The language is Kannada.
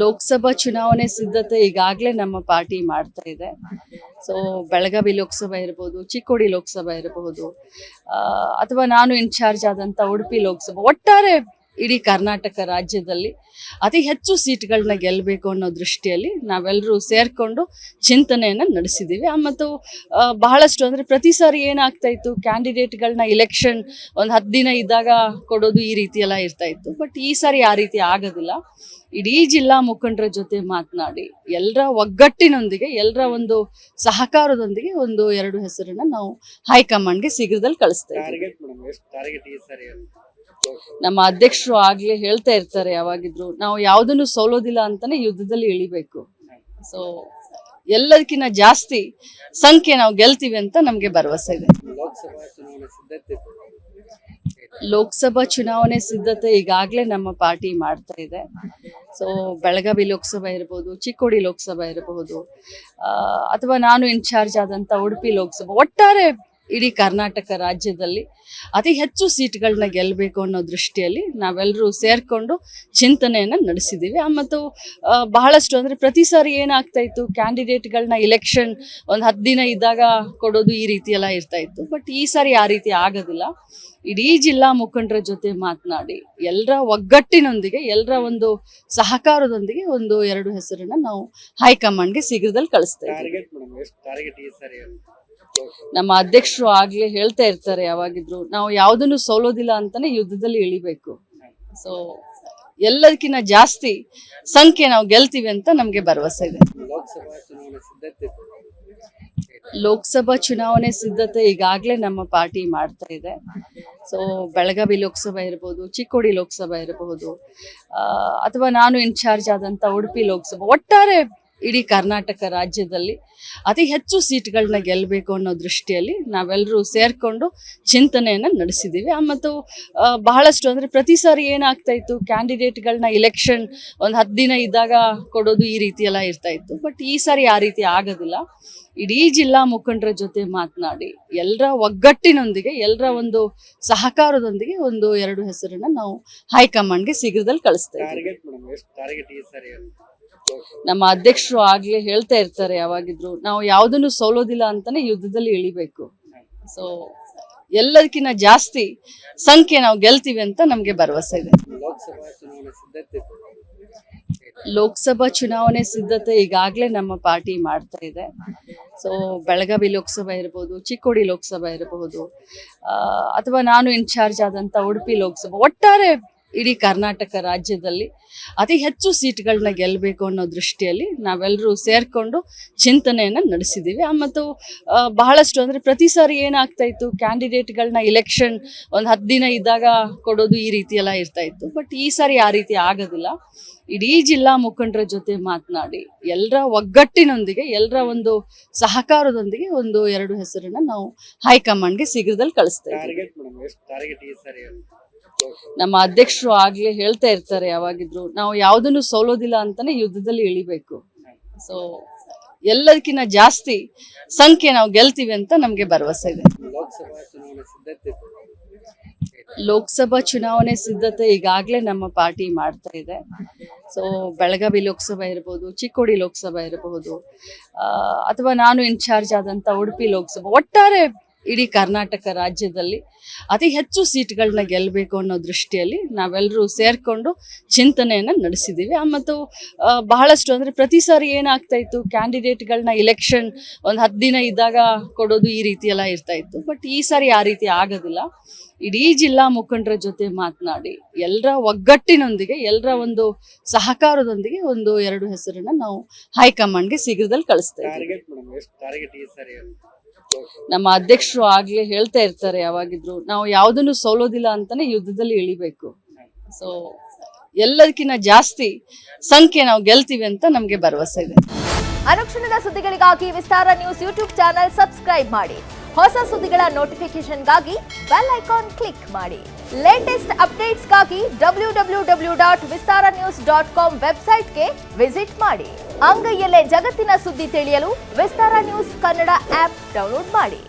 ಲೋಕಸಭಾ ಚುನಾವಣೆ ಸಿದ್ಧತೆ ಈಗಾಗಲೇ ನಮ್ಮ ಪಾರ್ಟಿ ಮಾಡ್ತಾ ಇದೆ. ಸೊ ಬೆಳಗಾವಿ ಲೋಕಸಭಾ ಇರಬಹುದು, ಚಿಕ್ಕೋಡಿ ಲೋಕಸಭಾ ಇರಬಹುದು, ಅಥವಾ ನಾನು ಇನ್ಚಾರ್ಜ್ ಆದಂಥ ಉಡುಪಿ ಲೋಕಸಭಾ, ಒಟ್ಟಾರೆ ಇಡೀ ಕರ್ನಾಟಕ ರಾಜ್ಯದಲ್ಲಿ ಅತಿ ಹೆಚ್ಚು ಸೀಟ್ಗಳನ್ನ ಗೆಲ್ಲಬೇಕು ಅನ್ನೋ ದೃಷ್ಟಿಯಲ್ಲಿ ನಾವೆಲ್ಲರೂ ಸೇರ್ಕೊಂಡು ಚಿಂತನೆಯನ್ನು ನಡೆಸಿದ್ದೀವಿ. ಮತ್ತು ಬಹಳಷ್ಟು ಅಂದರೆ ಪ್ರತಿ ಸಾರಿ ಏನಾಗ್ತಾ ಇತ್ತು, ಕ್ಯಾಂಡಿಡೇಟ್ಗಳನ್ನ ಇಲೆಕ್ಷನ್ ಒಂದು 10 ದಿನ ಇದ್ದಾಗ ಕೊಡೋದು, ಈ ರೀತಿ ಎಲ್ಲ ಇರ್ತಾ ಇತ್ತು. ಬಟ್ ಈ ಸಾರಿ ಆ ರೀತಿ ಆಗೋದಿಲ್ಲ. ಇಡೀ ಜಿಲ್ಲಾ ಮುಖಂಡರ ಜೊತೆ ಮಾತನಾಡಿ ಎಲ್ಲರ ಒಗ್ಗಟ್ಟಿನೊಂದಿಗೆ, ಎಲ್ಲರ ಒಂದು ಸಹಕಾರದೊಂದಿಗೆ ಒಂದು 2 ಹೆಸರನ್ನ ನಾವು ಹೈಕಮಾಂಡ್ಗೆ ಶೀಘ್ರದಲ್ಲಿ ಕಳಿಸ್ತಾ ಇದ್ದೀವಿ. ನಮ್ಮ ಅಧ್ಯಕ್ಷರು ಆಗ್ಲೇ ಹೇಳ್ತಾ ಇರ್ತಾರೆ ಯಾವಾಗಿದ್ರು, ನಾವು ಯಾವುದನ್ನು ಸೋಲೋದಿಲ್ಲ ಅಂತಾನೆ ಯುದ್ಧದಲ್ಲಿ ಇಳಿಬೇಕು. ಸೊ ಎಲ್ಲದಕ್ಕಿಂತ ಜಾಸ್ತಿ ಸಂಖ್ಯೆ ನಾವು ಗೆಲ್ತೀವಿ ಅಂತ ನಮ್ಗೆ ಭರವಸೆ ಇದೆ. ಲೋಕಸಭಾ ಚುನಾವಣೆ ಸಿದ್ಧತೆ ಈಗಾಗಲೇ ನಮ್ಮ ಪಾರ್ಟಿ ಮಾಡ್ತಾ ಇದೆ. ಸೊ ಬೆಳಗಾವಿ ಲೋಕಸಭಾ ಇರಬಹುದು, ಚಿಕ್ಕೋಡಿ ಲೋಕಸಭಾ ಇರಬಹುದು, ಅಥವಾ ನಾನು ಇನ್ಚಾರ್ಜ್ ಆದಂಥ ಉಡುಪಿ ಲೋಕಸಭಾ, ಒಟ್ಟಾರೆ ಇಡೀ ಕರ್ನಾಟಕ ರಾಜ್ಯದಲ್ಲಿ ಅತಿ ಹೆಚ್ಚು ಸೀಟ್ಗಳನ್ನ ಗೆಲ್ಲಬೇಕು ಅನ್ನೋ ದೃಷ್ಟಿಯಲ್ಲಿ ನಾವೆಲ್ಲರೂ ಸೇರ್ಕೊಂಡು ಚಿಂತನೆಯನ್ನು ನಡೆಸಿದ್ದೀವಿ. ಮತ್ತು ಬಹಳಷ್ಟು ಅಂದರೆ ಪ್ರತಿ ಸಾರಿ ಏನಾಗ್ತಾ ಇತ್ತು, ಕ್ಯಾಂಡಿಡೇಟ್ಗಳನ್ನ ಇಲೆಕ್ಷನ್ ಒಂದು 10 ದಿನ ಇದ್ದಾಗ ಕೊಡೋದು, ಈ ರೀತಿ ಎಲ್ಲ ಇರ್ತಾ ಇತ್ತು. ಬಟ್ ಈ ಸಾರಿ ಆ ರೀತಿ ಆಗೋದಿಲ್ಲ. ಇಡೀ ಜಿಲ್ಲಾ ಮುಖಂಡರ ಜೊತೆ ಮಾತನಾಡಿ ಎಲ್ಲರ ಒಗ್ಗಟ್ಟಿನೊಂದಿಗೆ, ಎಲ್ಲರ ಒಂದು ಸಹಕಾರದೊಂದಿಗೆ ಒಂದು 2 ಹೆಸರನ್ನ ನಾವು ಹೈಕಮಾಂಡ್ಗೆ ಶೀಘ್ರದಲ್ಲಿ ಕಳಿಸ್ತಾ ಇದ್ದೀವಿ. ನಮ್ಮ ಅಧ್ಯಕ್ಷರು ಆಗ್ಲೇ ಹೇಳ್ತಾ ಇರ್ತಾರೆ ಯಾವಾಗಿದ್ರು, ನಾವು ಯಾವುದನ್ನು ಸೋಲೋದಿಲ್ಲ ಅಂತಾನೆ ಯುದ್ಧದಲ್ಲಿ ಇಳಿಬೇಕು. ಸೊ ಎಲ್ಲದಕ್ಕಿಂತ ಜಾಸ್ತಿ ಸಂಖ್ಯೆ ನಾವು ಗೆಲ್ತೀವಿ ಅಂತ ನಮ್ಗೆ ಭರವಸೆ ಇದೆ. ಲೋಕಸಭಾ ಚುನಾವಣೆ ಸಿದ್ಧತೆ ಈಗಾಗಲೇ ನಮ್ಮ ಪಾರ್ಟಿ ಮಾಡ್ತಾ ಇದೆ. ಸೊ ಬೆಳಗಾವಿ ಲೋಕಸಭಾ ಇರಬಹುದು, ಚಿಕ್ಕೋಡಿ ಲೋಕಸಭಾ ಇರಬಹುದು, ಅಥವಾ ನಾನು ಇನ್ಚಾರ್ಜ್ ಆದಂಥ ಉಡುಪಿ ಲೋಕಸಭಾ, ಒಟ್ಟಾರೆ ಇಡೀ ಕರ್ನಾಟಕ ರಾಜ್ಯದಲ್ಲಿ ಅತಿ ಹೆಚ್ಚು ಸೀಟ್ಗಳನ್ನ ಗೆಲ್ಲಬೇಕು ಅನ್ನೋ ದೃಷ್ಟಿಯಲ್ಲಿ ನಾವೆಲ್ಲರೂ ಸೇರ್ಕೊಂಡು ಚಿಂತನೆಯನ್ನು ನಡೆಸಿದ್ದೀವಿ. ಮತ್ತು ಬಹಳಷ್ಟು ಅಂದರೆ ಪ್ರತಿ ಸಾರಿ ಏನಾಗ್ತಾ ಇತ್ತು, ಕ್ಯಾಂಡಿಡೇಟ್ಗಳನ್ನ ಇಲೆಕ್ಷನ್ ಒಂದು 10 ದಿನ ಇದ್ದಾಗ ಕೊಡೋದು, ಈ ರೀತಿ ಎಲ್ಲ ಇರ್ತಾ ಇತ್ತು. ಬಟ್ ಈ ಸಾರಿ ಆ ರೀತಿ ಆಗೋದಿಲ್ಲ. ಇಡೀ ಜಿಲ್ಲಾ ಮುಖಂಡರ ಜೊತೆ ಮಾತನಾಡಿ ಎಲ್ಲರ ಒಗ್ಗಟ್ಟಿನೊಂದಿಗೆ, ಎಲ್ಲರ ಒಂದು ಸಹಕಾರದೊಂದಿಗೆ ಒಂದು 2 ಹೆಸರನ್ನ ನಾವು ಹೈಕಮಾಂಡ್ಗೆ ಶೀಘ್ರದಲ್ಲಿ ಕಳಿಸ್ತಾ ಇದ್ದೀವಿ. ನಮ್ಮ ಅಧ್ಯಕ್ಷರು ಆಗ್ಲೇ ಹೇಳ್ತಾ ಇರ್ತಾರೆ ಯಾವಾಗಿದ್ರು, ನಾವು ಯಾವುದನ್ನು ಸೋಲೋದಿಲ್ಲ ಅಂತಾನೆ ಯುದ್ಧದಲ್ಲಿ ಇಳಿಬೇಕು. ಸೊ ಎಲ್ಲದಕ್ಕಿಂತ ಜಾಸ್ತಿ ಸಂಖ್ಯೆ ನಾವು ಗೆಲ್ತೀವಿ ಅಂತ ನಮ್ಗೆ ಭರವಸೆ ಇದೆ. ಲೋಕಸಭಾ ಚುನಾವಣೆ ಸಿದ್ಧತೆ ಈಗಾಗಲೇ ನಮ್ಮ ಪಾರ್ಟಿ ಮಾಡ್ತಾ ಇದೆ. ಸೊ ಬೆಳಗಾವಿ ಲೋಕಸಭಾ ಇರಬಹುದು, ಚಿಕ್ಕೋಡಿ ಲೋಕಸಭಾ ಇರಬಹುದು, ಅಥವಾ ನಾನು ಇನ್ಚಾರ್ಜ್ ಆದಂಥ ಉಡುಪಿ ಲೋಕಸಭಾ, ಒಟ್ಟಾರೆ ಇಡೀ ಕರ್ನಾಟಕ ರಾಜ್ಯದಲ್ಲಿ ಅತಿ ಹೆಚ್ಚು ಸೀಟ್ಗಳನ್ನ ಗೆಲ್ಲಬೇಕು ಅನ್ನೋ ದೃಷ್ಟಿಯಲ್ಲಿ ನಾವೆಲ್ಲರೂ ಸೇರ್ಕೊಂಡು ಚಿಂತನೆಯನ್ನು ನಡೆಸಿದ್ದೀವಿ. ಮತ್ತು ಬಹಳಷ್ಟು ಅಂದರೆ ಪ್ರತಿ ಸಾರಿ ಏನಾಗ್ತಾ ಇತ್ತು, ಕ್ಯಾಂಡಿಡೇಟ್ಗಳನ್ನ ಇಲೆಕ್ಷನ್ ಒಂದು 10 ದಿನ ಇದ್ದಾಗ ಕೊಡೋದು, ಈ ರೀತಿ ಎಲ್ಲ ಇರ್ತಾ ಇತ್ತು. ಬಟ್ ಈ ಸಾರಿ ಆ ರೀತಿ ಆಗೋದಿಲ್ಲ. ಇಡೀ ಜಿಲ್ಲಾ ಮುಖಂಡರ ಜೊತೆ ಮಾತನಾಡಿ ಎಲ್ಲರ ಒಗ್ಗಟ್ಟಿನೊಂದಿಗೆ, ಎಲ್ಲರ ಒಂದು ಸಹಕಾರದೊಂದಿಗೆ ಒಂದು 2 ಹೆಸರನ್ನ ನಾವು ಹೈಕಮಾಂಡ್ಗೆ ಶೀಘ್ರದಲ್ಲಿ ಕಳಿಸ್ತಾ ಇದ್ದೀವಿ. ನಮ್ಮ ಅಧ್ಯಕ್ಷರು ಆಗ್ಲೇ ಹೇಳ್ತಾ ಇರ್ತಾರೆ ಯಾವಾಗಿದ್ರು, ನಾವು ಯಾವುದನ್ನು ಸೋಲೋದಿಲ್ಲ ಅಂತಾನೆ ಯುದ್ಧದಲ್ಲಿ ಇಳಿಬೇಕು. ಸೊ ಎಲ್ಲದಕ್ಕಿಂತ ಜಾಸ್ತಿ ಸಂಖ್ಯೆ ನಾವು ಗೆಲ್ತೀವಿ ಅಂತ ನಮ್ಗೆ ಭರವಸೆ ಇದೆ. ಲೋಕಸಭಾ ಚುನಾವಣೆ ಸಿದ್ಧತೆ ಈಗಾಗಲೇ ನಮ್ಮ ಪಾರ್ಟಿ ಮಾಡ್ತಾ ಇದೆ. ಸೊ ಬೆಳಗಾವಿ ಲೋಕಸಭಾ ಇರಬಹುದು, ಚಿಕ್ಕೋಡಿ ಲೋಕಸಭಾ ಇರಬಹುದು, ಅಥವಾ ನಾನು ಇನ್ಚಾರ್ಜ್ ಆದಂಥ ಉಡುಪಿ ಲೋಕಸಭಾ, ಒಟ್ಟಾರೆ ಇಡೀ ಕರ್ನಾಟಕ ರಾಜ್ಯದಲ್ಲಿ ಅತಿ ಹೆಚ್ಚು ಸೀಟ್ಗಳನ್ನ ಗೆಲ್ಲಬೇಕು ಅನ್ನೋ ದೃಷ್ಟಿಯಲ್ಲಿ ನಾವೆಲ್ಲರೂ ಸೇರ್ಕೊಂಡು ಚಿಂತನೆಯನ್ನು ನಡೆಸಿದ್ದೀವಿ. ಮತ್ತು ಬಹಳಷ್ಟು ಅಂದರೆ ಪ್ರತಿ ಸಾರಿ ಏನಾಗ್ತಾ ಇತ್ತು, ಕ್ಯಾಂಡಿಡೇಟ್ಗಳನ್ನ ಇಲೆಕ್ಷನ್ ಒಂದು 10 ದಿನ ಇದ್ದಾಗ ಕೊಡೋದು, ಈ ರೀತಿ ಎಲ್ಲ ಇರ್ತಾ ಇತ್ತು. ಬಟ್ ಈ ಸಾರಿ ಆ ರೀತಿ ಆಗೋದಿಲ್ಲ. ಇಡೀ ಜಿಲ್ಲಾ ಮುಖಂಡರ ಜೊತೆ ಮಾತನಾಡಿ ಎಲ್ಲರ ಒಗ್ಗಟ್ಟಿನೊಂದಿಗೆ, ಎಲ್ಲರ ಒಂದು ಸಹಕಾರದೊಂದಿಗೆ ಒಂದು 2 ಹೆಸರನ್ನ ನಾವು ಹೈಕಮಾಂಡ್ಗೆ ಶೀಘ್ರದಲ್ಲಿ ಕಳಿಸ್ತಾ ಇದ್ದೀವಿ. ನಮ್ಮ ಅಧ್ಯಕ್ಷರು ಆಗ್ಲೇ ಹೇಳ್ತಾ ಇರ್ತಾರೆ ಯಾವಾಗಿದ್ರು, ನಾವು ಯಾವುದನ್ನು ಸೋಲೋದಿಲ್ಲ ಅಂತಾನೆ ಯುದ್ಧದಲ್ಲಿ ಇಳಿಬೇಕು. ಸೊ ಎಲ್ಲದಕ್ಕಿಂತ ಜಾಸ್ತಿ ಸಂಖ್ಯೆ ನಾವು ಗೆಲ್ತೀವಿ ಅಂತ ನಮ್ಗೆ ಭರವಸೆ ಇದೆ. ಅನುಕ್ಷಣದ ಸುದ್ದಿಗಳಿಗಾಗಿ ವಿಸ್ತಾರ ನ್ಯೂಸ್ ಯೂಟ್ಯೂಬ್ ಚಾನೆಲ್ ಸಬ್ಸ್ಕ್ರೈಬ್ ಮಾಡಿ. ಹೊಸ ಸುದ್ದಿಗಳ ನೋಟಿಫಿಕೇಶನ್ಗಾಗಿ ಬೆಲ್ ಐಕಾನ್ ಕ್ಲಿಕ್ ಮಾಡಿ. ಲೇಟೆಸ್ಟ್ ಅಪ್ಡೇಟ್ಸ್ಗಾಗಿ www.vistaranews.com ವೆಬ್ಸೈಟ್ಗೆ ವಿಸಿಟ್ ಮಾಡಿ. ಅಂಗೈಯಲ್ಲೇ ಜಗತ್ತಿನ ಸುದ್ದಿ ತಿಳಿಯಲು ವಿಸ್ತಾರ ನ್ಯೂಸ್ ಕನ್ನಡ ಆಪ್ ಡೌನ್ಲೋಡ್ ಮಾಡಿ.